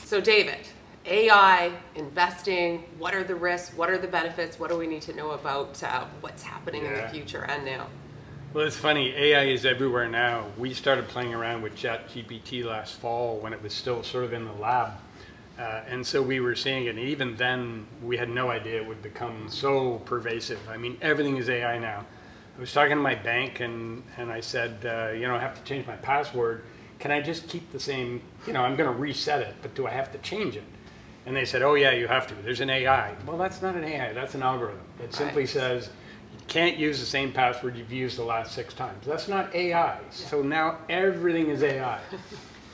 So David, AI, investing, what are the risks, what are the benefits, what do we need to know about what's happening in the future and now? Well, it's funny, AI is everywhere now. We started playing around with ChatGPT last fall when it was still sort of in the lab. And so we were seeing it, and even then we had no idea it would become so pervasive. I mean, everything is AI now. I was talking to my bank and I said, I have to change my password. Can I just keep the same, I'm going to reset it, but do I have to change it? And they said, oh yeah, you have to. There's an AI. Well, that's not an AI, that's an algorithm. It simply says, you can't use the same password you've used the last 6 times. That's not AI. So now everything is AI.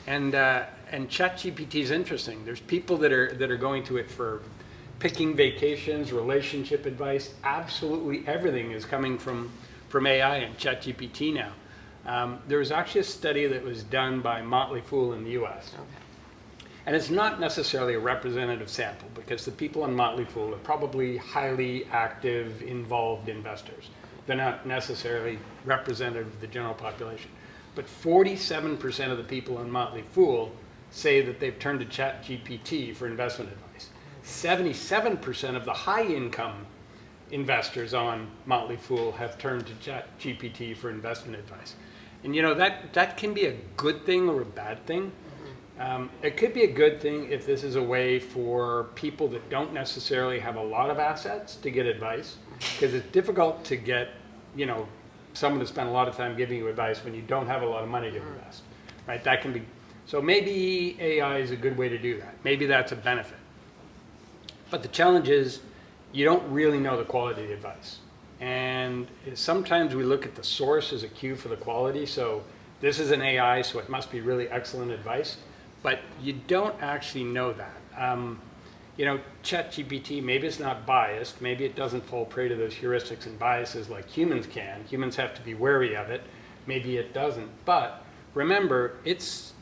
And ChatGPT is interesting. There's people that are going to it for picking vacations, relationship advice. Absolutely everything is coming from AI and ChatGPT now. There was actually a study that was done by Motley Fool in the US. Okay. And it's not necessarily a representative sample because the people on Motley Fool are probably highly active, involved investors. They're not necessarily representative of the general population. But 47% of the people on Motley Fool say that they've turned to ChatGPT for investment advice. 77% of the high-income investors on Motley Fool have turned to ChatGPT for investment advice. And that can be a good thing or a bad thing. It could be a good thing if this is a way for people that don't necessarily have a lot of assets to get advice, because it's difficult to get, someone to spend a lot of time giving you advice when you don't have a lot of money to invest, right? That can be, so maybe AI is a good way to do that. Maybe that's a benefit. But the challenge is you don't really know the quality of the advice. And sometimes we look at the source as a cue for the quality. So this is an AI, so it must be really excellent advice. But you don't actually know that. ChatGPT, maybe it's not biased. Maybe it doesn't fall prey to those heuristics and biases like humans can. Humans have to be wary of it. Maybe it doesn't. But remember, it's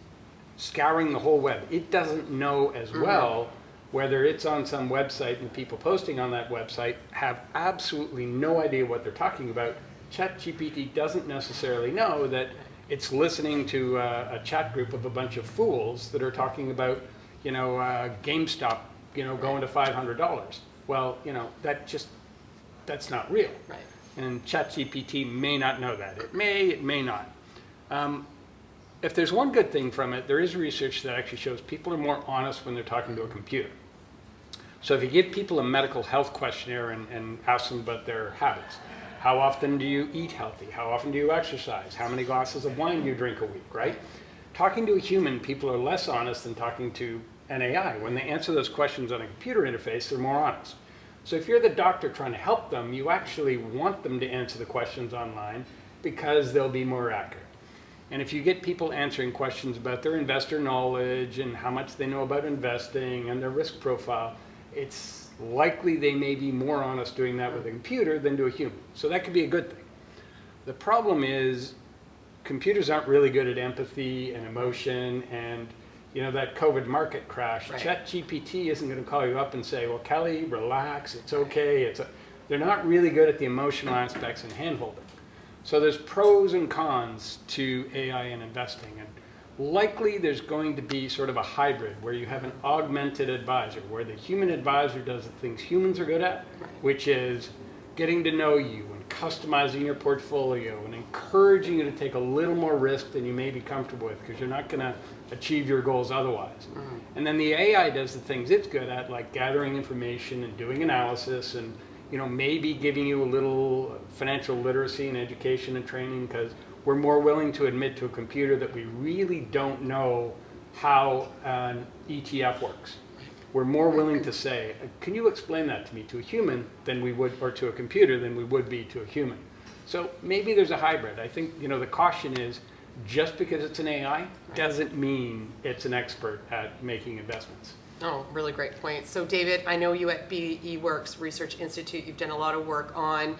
scouring the whole web. It doesn't know as well whether it's on some website and the people posting on that website have absolutely no idea what they're talking about. ChatGPT doesn't necessarily know that it's listening to a chat group of a bunch of fools that are talking about, GameStop, going to $500. Well, that's not real. Right. And ChatGPT may not know that. It may not. If there's one good thing from it, there is research that actually shows people are more honest when they're talking to a computer. So if you give people a medical health questionnaire and ask them about their habits, how often do you eat healthy? How often do you exercise? How many glasses of wine do you drink a week, right? Talking to a human, people are less honest than talking to an AI. When they answer those questions on a computer interface, they're more honest. So if you're the doctor trying to help them, you actually want them to answer the questions online because they'll be more accurate. And if you get people answering questions about their investor knowledge and how much they know about investing and their risk profile, it's likely they may be more honest doing that with a computer than to a human. So that could be a good thing. The problem is computers aren't really good at empathy and emotion and that COVID market crash. Right. ChatGPT isn't going to call you up and say, well, Kelly, relax, it's okay. They're not really good at the emotional aspects and hand-holding. So there's pros and cons to AI and investing. And likely there's going to be sort of a hybrid where you have an augmented advisor, where the human advisor does the things humans are good at, which is getting to know you and customizing your portfolio and encouraging you to take a little more risk than you may be comfortable with because you're not going to achieve your goals otherwise. And then the AI does the things it's good at, like gathering information and doing analysis and maybe giving you a little financial literacy and education and training, because we're more willing to admit to a computer that we really don't know how an ETF works. We're more willing to say, can you explain that to me, to a human than we would, or to a computer than we would be to a human. So maybe there's a hybrid. I think the caution is just because it's an AI doesn't mean it's an expert at making investments. Oh, really great point. So David, I know you at BE Works Research Institute, you've done a lot of work on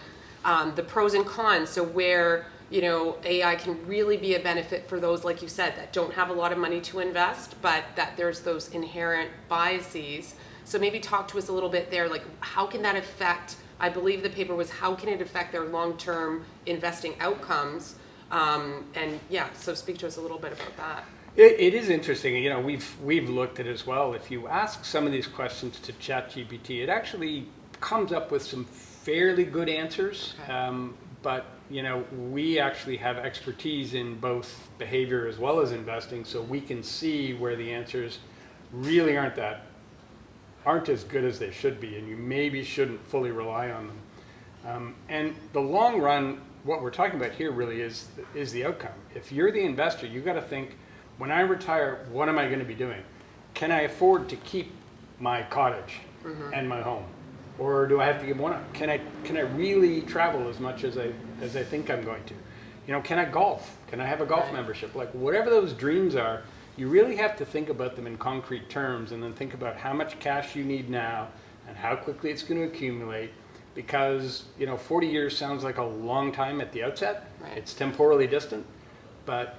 the pros and cons. So where AI can really be a benefit for those, like you said, that don't have a lot of money to invest, but that there's those inherent biases. So maybe talk to us a little bit there, like how can that affect, I believe the paper was, how can it affect their long-term investing outcomes? So speak to us a little bit about that. It is interesting. You know, we've looked at it as well. If you ask some of these questions to ChatGPT, it actually comes up with some fairly good answers. Okay. But you know, we actually have expertise in both behavior as well as investing, so we can see where the answers really aren't as good as they should be, and you maybe shouldn't fully rely on them. And the long run, what we're talking about here really is the outcome. If you're the investor, you've got to think, when I retire, what am I going to be doing? Can I afford to keep my cottage and my home? Or do I have to give one up? Can I really travel as much as I think I'm going to? You know, can I golf? Can I have a golf membership? Like, whatever those dreams are, you really have to think about them in concrete terms, and then think about how much cash you need now and how quickly it's going to accumulate. Because, you know, 40 years sounds like a long time at the outset. Right. It's temporally distant. But,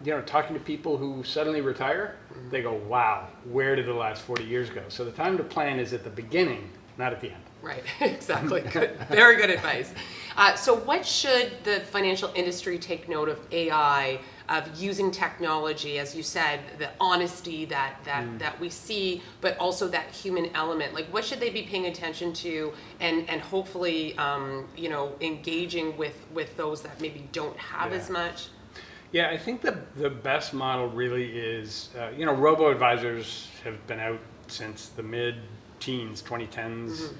you know, talking to people who suddenly retire, they go, wow, where did the last 40 years go? So the time to plan is at the beginning, not at the end. Right, exactly. Good. Very good advice. So what should the financial industry take note of AI, of using technology, as you said, the honesty that we see, but also that human element? Like, what should they be paying attention to, and hopefully, you know, engaging with those that maybe don't have as much? Yeah, I think the best model really is, you know, robo-advisors have been out since the mid-teens, 2010s.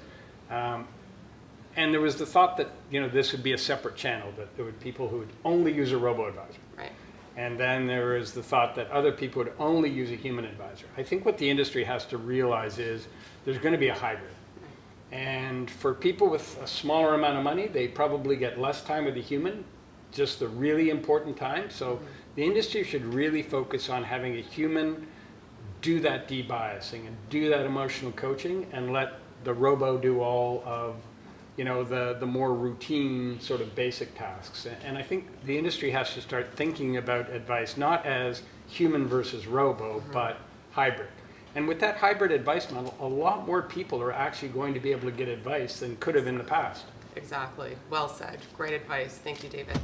And there was the thought that, you know, this would be a separate channel, that there would be people who would only use a robo-advisor. Right. And then there was the thought that other people would only use a human advisor. I think what the industry has to realize is there's going to be a hybrid. And for people with a smaller amount of money, they probably get less time with a human, just the really important time. So the industry should really focus on having a human do that debiasing and do that emotional coaching, and let the robo do all of, you know, the more routine sort of basic tasks. And I think the industry has to start thinking about advice not as human versus robo, but hybrid. And with that hybrid advice model, a lot more people are actually going to be able to get advice than could have in the past. Exactly. Well said. Great advice. Thank you, David.